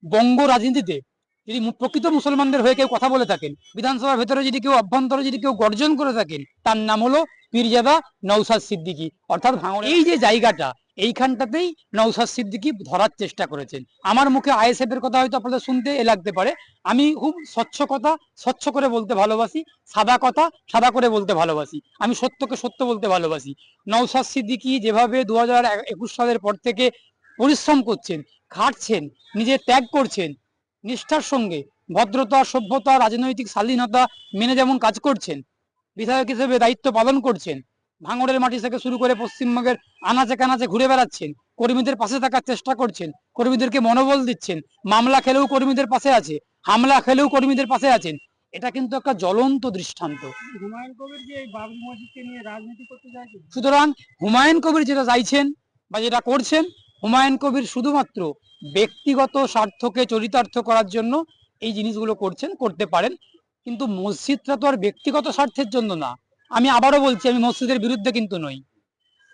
বঙ্গ রাজনীতিতে যদি প্রকৃত মুসলমানদের হয়ে কেউ কথা বলে থাকেন, বিধানসভার ভেতরে যদি কেউ অভ্যন্তরে যদি কেউ গর্জন করে থাকেন, তার নাম হলো পীরজাদা নওশাদ সিদ্দিকী। অর্থাৎ ভাঙড়ের এই যে জায়গাটা, এইখানটাতেই নওশাদ সিদ্দিকী ধরার চেষ্টা করেছেন। আমার মুখে আইএসএফ এর কথা হয়তো আপনাদের শুনতে লাগতে পারে, আমি খুব স্বচ্ছ কথা স্বচ্ছ করে বলতে ভালোবাসি, সাদা কথা সাদা করে বলতে ভালোবাসি, আমি সত্যকে সত্য বলতে ভালোবাসি। নওশাদ সিদ্দিকী যেভাবে 2021 সালের পর থেকে পরিশ্রম করছেন, খাটছেন, নিজে ত্যাগ করছেন, নিষ্ঠার সঙ্গে ভদ্রতা, সভ্যতা, রাজনৈতিক স্বাধীনতা মেনে যেমন কাজ করছেন, বিধায়ক হিসেবে দায়িত্ব পালন করছেন, ভাঙড়ের মাটি থেকে শুরু করে পশ্চিমবঙ্গের আনাচে কানাচে ঘুরে বেড়াচ্ছেন, কর্মীদের পাশে থাকার চেষ্টা করছেন, কর্মীদেরকে মনোবল দিচ্ছেন, মামলা খেলেও কর্মীদের পাশে আছে, হামলা খেলেও কর্মীদের পাশে আছেন, এটা কিন্তু একটা জ্বলন্ত দৃষ্টান্ত। হুমায়ুন কবির যে এই বাবরি মসজিদকে নিয়ে রাজনীতি করতে চাইছেন, সুতরাং হুমায়ুন কবির যেটা চাইছেন বা যেটা করছেন, হুমায়ুন কবির শুধুমাত্র ব্যক্তিগত স্বার্থকে চরিতার্থ করার জন্য এই জিনিসগুলো করছেন, করতে পারেন, কিন্তু মসজিদটা তো আর ব্যক্তিগত স্বার্থের জন্য না। আমি আবারও বলছি, আমি মসজিদের বিরুদ্ধে কিন্তু নই,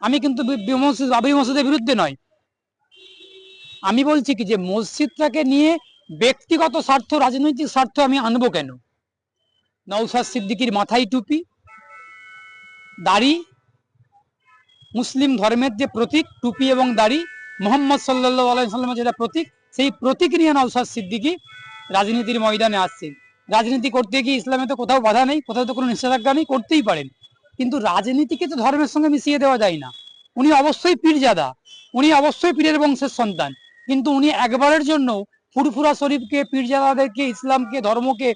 আমি কিন্তু বাবরি মসজিদের বিরুদ্ধে নয়। আমি বলছি কি যে মসজিদটাকে নিয়ে ব্যক্তিগত স্বার্থ, রাজনৈতিক স্বার্থ আমি আনবো কেন? নওশাদ সিদ্দিকীর মাথায় টুপি, দাড়ি, মুসলিম ধর্মের যে প্রতীক টুপি এবং দাড়ি, মোহাম্মদ সাল্লাল্লাহু আলাইহি সাল্লামের যেটা প্রতীক, সেই প্রতীক নিয়ে নওশাদ সিদ্দিকী রাজনীতির ময়দানে আসছেন। রাজনীতি করতে গিয়ে ইসলামে তো কোথাও বাধা নেই, কোথাও তো কোনো নিষেধাজ্ঞা নেই, করতেই পারেন, কিন্তু রাজনীতিকে তো ধর্মের সঙ্গে মিশিয়ে দেওয়া যায় না। উনি অবশ্যই পীরজাদা, উনি অবশ্যই পীরের বংশের সন্তান, কিন্তু উনি একবারের জন্য ফুরফুরা শরীফকে, পীরজাদাদেরকে, ইসলামকে, ধর্মকে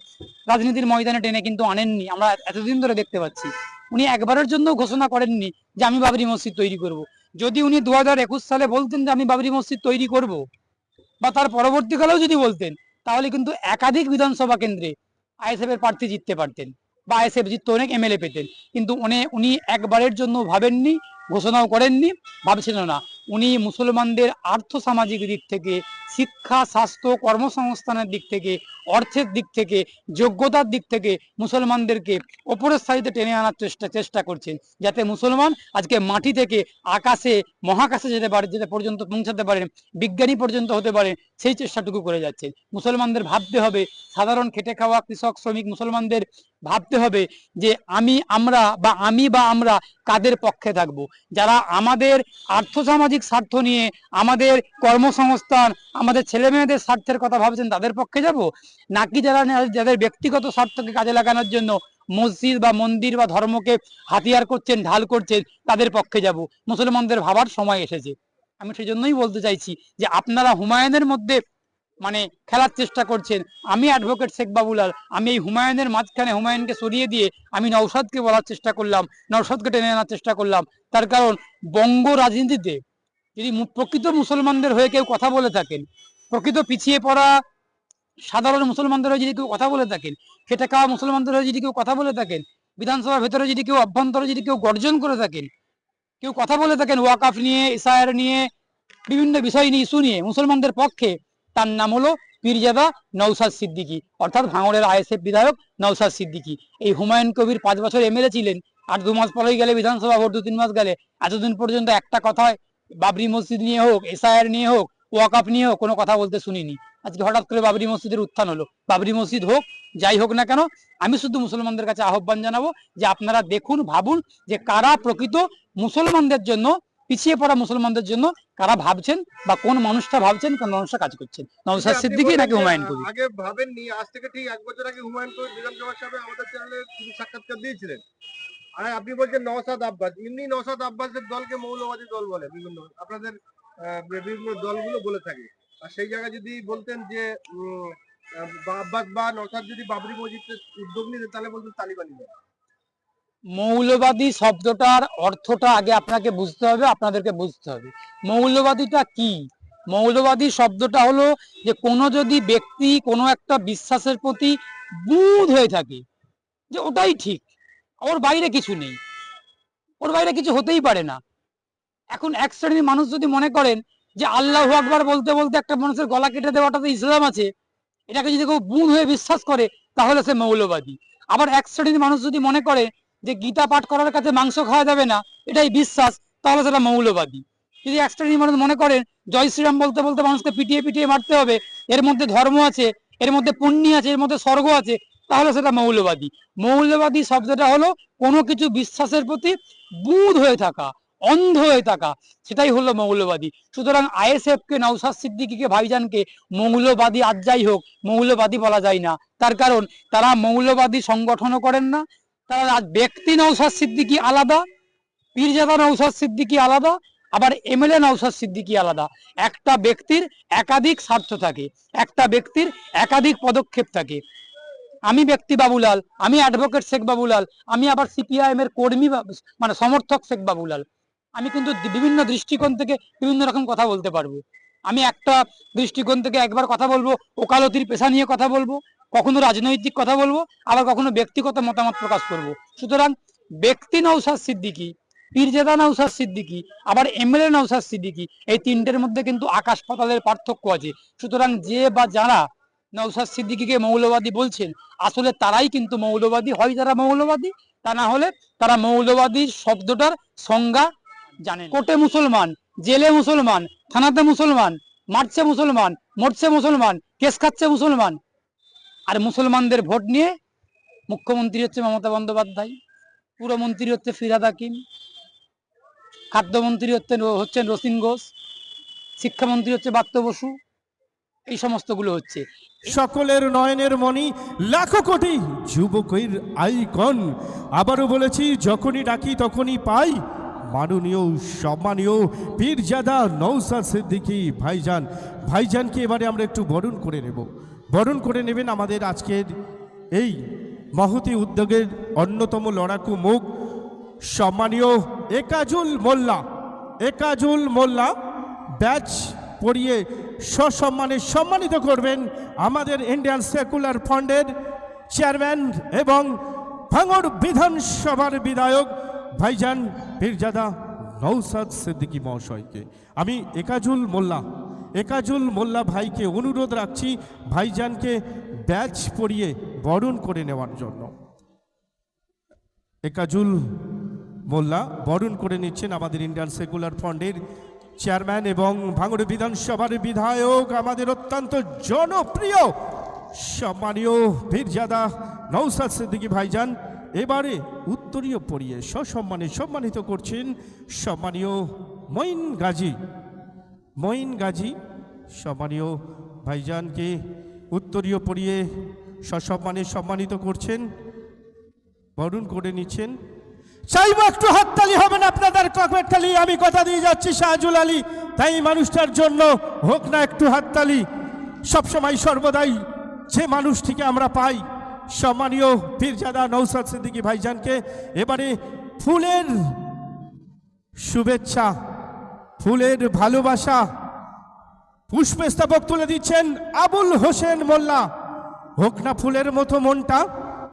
রাজনীতির ময়দানে টেনে কিন্তু আনেননি। আমরা এতদিন ধরে দেখতে পাচ্ছি উনি একবারের জন্য ঘোষণা করেননি যে আমি বাবরি মসজিদ তৈরি করব। যদি উনি 2021 সালে বলতেন যে আমি বাবরি মসজিদ তৈরি করব, বা তার পরবর্তীকালেও যদি বলতেন, তাহলে কিন্তু একাধিক বিধানসভা কেন্দ্রে আইএসএফ এর প্রার্থী জিততে পারতেন, বা আইএসএফ জিততে অনেক এমএলএ পেতেন। কিন্তু উনি একবারের জন্য ভাবেননি, ঘোষণাও করেননি, ভাবছিল না। উনি মুসলমানদের আর্থ সামাজিক দিক থেকে, শিক্ষা, স্বাস্থ্য, কর্মসংস্থানের দিক থেকে, অর্থের দিক থেকে, যোগ্যতার দিক থেকে মুসলমানদেরকে ওপরের সারিতে টেনে আনার চেষ্টা করছেন, যাতে মুসলমান আজকে মাটি থেকে আকাশে, মহাকাশে যেতে পারে, যেটা পর্যন্ত পৌঁছাতে পারেন, বিজ্ঞানী পর্যন্ত হতে পারে, সেই চেষ্টাটুকু করে যাচ্ছেন। মুসলমানদের ভাবতে হবে, সাধারণ খেটে খাওয়া কৃষক শ্রমিক মুসলমানদের ভাবতে হবে যে আমি বা আমরা কাদের পক্ষে থাকবো। যারা আমাদের আর্থসামাজিক স্বার্থ নিয়ে, আমাদের কর্মসংস্থান, আমাদের ছেলে মেয়েদের স্বার্থের কথা ভাবছেন, তাদের পক্ষে যাব, নাকি যাদের ব্যক্তিগত স্বার্থকে কাজে লাগানোর জন্য মসজিদ বা মন্দির বা ধর্মকে হাতিয়ার করছেন, ঢাল করছেন, তাদের পক্ষে যাব। মুসলমানদের ভাবার সময় এসেছে। আমি সেই জন্যই বলতে চাইছি যে আপনারা হুমায়ুনের মধ্যে মানে খেলার চেষ্টা করছেন। আমি অ্যাডভোকেট শেখ বাবুলাল, আমি এই হুমায়ুনের মাঝখানে হুমায়ুনকে সরিয়ে দিয়ে আমি নওশাদকে বলার চেষ্টা করলাম, নওশাদকে টেনে আনার চেষ্টা করলাম। তার কারণ বঙ্গ রাজনীতিতে যদি প্রকৃত মুসলমানদের হয়ে কেউ কথা বলে থাকেন, প্রকৃত পিছিয়ে পড়া সাধারণ মুসলমানদের হয়ে যদি কেউ কথা বলে থাকেন, খেটে খাওয়া মুসলমানদের হয়ে যদি কেউ কথা বলে থাকেন, বিধানসভার ভেতরে যদি কেউ অভ্যন্তরে যদি কেউ গর্জন করে থাকেন, কেউ কথা বলে থাকেন ওয়াকাফ নিয়ে, ইসায়ের নিয়ে, বিভিন্ন বিষয় নিয়ে, ইস্যু নিয়ে মুসলমানদের পক্ষে, তার নাম হলো পীরজাদা নওশাদ সিদ্দিকী, অর্থাৎ ভাঙড়ের আইএসএফ বিধায়ক নওশাদ সিদ্দিকী। এই হুমায়ুন কবির 5 বছর এমএলএ ছিলেন, আর 2 মাস পরেই গেলে বিধানসভা ভোট, 2-3 মাস গেলে, এতদিন পর্যন্ত একটা কথায় বাবরি মসজিদ নিয়ে হোক, এসআইআর নিয়ে হোক, ওয়াকাফ নিয়ে হোক, কোনো কথা বলতে শুনিনি। আজকে হঠাৎ করে বাবরি মসজিদের উত্থান হলো। বাবরি মসজিদ হোক, যাই হোক না কেন, আমি শুধু মুসলমানদের কাছে আহ্বান জানাবো যে আপনারা দেখুন, ভাবুন যে কারা প্রকৃত মুসলমানদের জন্য, পিছিয়ে পড়া মুসলমানদের জন্য কারা ভাবছেন, বা কোন মানুষটা ভাবছেন, কোন মানুষটা কাজ করছেন, নওশাদ সিদ্দিকী নাকি হুমায়ুন কবির। আগে ভাবেননি, আজ থেকে ঠিক 1 বছর আগে হুমায়ুন কবির বিধানসভা সাহেব আমাদের চ্যানেলে সাক্ষাৎকার দিয়েছিলেন। আর আপনি বলছেন নওশাদ আব্বাস, এমনি নওশাদ আব্বাসের দলকে মৌলবাদী দল বলে, বিভিন্ন আপনাদের বিভিন্ন দলগুলো বলে থাকে। আর সেই জায়গায় যদি বলতেন যে আব্বাস বা নওশাদ যদি বাবরি মসজিদের উদ্যোগ নিতেন, তাহলে বলতেন তালিবানি দল। মৌলবাদী শব্দটার অর্থটা আগে আপনাকে বুঝতে হবে, আপনাদেরকে বুঝতে হবে মৌলবাদীটা কি। মৌলবাদী শব্দটা হলো যে কোনো যদি ব্যক্তি কোনো একটা বিশ্বাসের প্রতি বুঁদ হয়ে থাকে, যে ওটাই ঠিক, ওর বাইরে কিছু নেই, ওর বাইরে কিছু হতেই পারে না। এখন এক শ্রেণীর মানুষ যদি মনে করেন যে আল্লাহু আকবার বলতে বলতে একটা মানুষের গলা কেটে দেওয়াটাতে ইসলাম আছে, এটাকে যদি কেউ বুঁদ হয়ে বিশ্বাস করে, তাহলে সে মৌলবাদী। আবার এক শ্রেণীর মানুষ যদি মনে করে যে গীতা পাঠ করার কাছে মাংস খাওয়া যাবে না, এটাই বিশ্বাস, তাহলে সেটা মৌলবাদী। যদি এক শ্রেণীর মানুষ মনে করেন জয় শ্রীরাম বলতে বলতে মানুষকে পিটিয়ে পিটিয়ে মারতে হবে, এর মধ্যে ধর্ম আছে, এর মধ্যে পুণ্যি আছে, এর মধ্যে স্বর্গ আছে, তাহলে সেটা মৌলবাদী। মৌলবাদী শব্দটা হলো কোনো কিছু বিশ্বাসের প্রতি বুঁদ হয়ে থাকা, অন্ধ হয়ে থাকা, সেটাই হলো মৌলবাদী। সুতরাং আইএসএফ কে, নওশাদ সিদ্দিকীকে, ভাইজানকে মৌলবাদী আজ যাই হোক মৌলবাদী বলা যায় না। তার কারণ তারা মৌলবাদী সংগঠনও করেন না। তারা ব্যক্তি নওশাদ সিদ্দিকী আলাদা, পীরজাদা নওশাদ সিদ্দিকী আলাদা, আবার এমএলএ নওশাদ সিদ্দিকী আলাদা। একটা ব্যক্তির একাধিক স্বার্থ থাকে, একটা ব্যক্তির একাধিক পদক্ষেপ থাকে। আমি ব্যক্তি বাবুলাল, আমি অ্যাডভোকেট শেখ বাবুলাল, আমি আবার সিপিআইএম এর কর্মী মানে সমর্থক শেখ বাবুলাল। আমি কিন্তু বিভিন্ন দৃষ্টিকোণ থেকে বিভিন্ন রকম কথা বলতে পারবো। আমি একটা দৃষ্টিকোণ থেকে একবার কথা বলবো ওকালতির পেশা নিয়ে কথা বলবো, কখনো রাজনৈতিক কথা বলবো, আবার কখনো ব্যক্তিগত মতামত প্রকাশ করব। সুতরাং ব্যক্তি নওশাদ সিদ্দিকী, পীরজাদা নওশাদ সিদ্দিকী, আবার এমএলএ নওশাদ সিদ্দিকী, এই তিনটের মধ্যে কিন্তু আকাশ পাতালের পার্থক্য আছে। সুতরাং যে বা যারা নওশাদ সিদ্দিকীকে মৌলবাদী বলছেন, আসলে তারাই কিন্তু মৌলবাদী। হয় যারা মৌলবাদী, তা না হলে তারা মৌলবাদী শব্দটার সংজ্ঞা জানেন। কোর্টে মুসলমান, জেলে মুসলমান, থানাতে মুসলমান, মারছে মুসলমান, মরছে মুসলমান, কেস খাচ্ছে মুসলমান। আর মুসলমানদের ভোট নিয়ে মুখ্যমন্ত্রী হচ্ছে মমতা বন্দ্যোপাধ্যায়, পুরমন্ত্রী হচ্ছে ফিরহাদ হাকিম, খাদ্যমন্ত্রী হচ্ছেন রসিন ঘোষ, শিক্ষামন্ত্রী হচ্ছে ব্রাত্য বসু, এই সমস্তগুলো হচ্ছে। সকলের নয়নের মণি, লাখো কোটি যুবকের আইকন। আবারও বলেছি, যখনই ডাকি তখনই পাই। মাননীয় সম্মানীয় পীরজাদা নওশাদ সিদ্দিকী ভাইজান, ভাইজানকে এবারে আমরা একটু বরণ করে নেব। বরণ করে নেবেন আমাদের আজকের এই মহতি উদ্যোগের অন্যতম লড়াকু মুখ সম্মানীয় একাজুল মোল্লা। একাজুল মোল্লা ব্যাচ পরিয়ে সসম্মানে সম্মানিত করবেন আমাদের ইন্ডিয়ান সেকুলার ফ্রন্টের চেয়ারম্যান এবং ভাঙড় বিধানসভার বিধায়ক ভাইজান পীরজাদা নওশাদ সিদ্দিকী মহাশয়কে। আমি একাজুল মোল্লা ভাইকে অনুরোধ রাখছি ভাইজানকে ব্যাচ পরিয়ে বরণ করে নেওয়ার জন্য। একাজুল মোল্লা বরণ করে নিচ্ছেন আমাদের ইন্ডিয়ান সেকুলার ফ্রন্টের চেয়ারম্যান এবং ভাঙড় বিধানসভার বিধায়ক, আমাদের অত্যন্ত জনপ্রিয় সম্মানীয় পীরজাদা নওশাদ সিদ্দিকী ভাইজান। এবারে উত্তরীয় পরিয়ে সসম্মানে সম্মানিত করছেন সম্মানীয় মঈন গাজী। সম্মানীয় ভাইজানকে উত্তরীয় পরিয়ে সসম্মানে সম্মানিত করছেন, বরণ করে নিচ্ছেন। চাইবো একটু হাততালি, হবে না আপনাদের ককবেটতালি। আমি কথা দিয়ে যাচ্ছি শাহজুল আলী, তাই মানুষটার জন্য হোক না একটু হাততালি। সবসময় সর্বদাই যে মানুষটিকে আমরা পাই সম্মানীয় পীরজাদা নওশাদ সিদ্দিকী ভাইজানকে এবারে ফুলের শুভেচ্ছা, ফুলের ভালোবাসা, পুষ্পস্তবক তুলে দিচ্ছেন আবুল হোসেন মোল্লা। হোক না ফুলের মতো মনটা।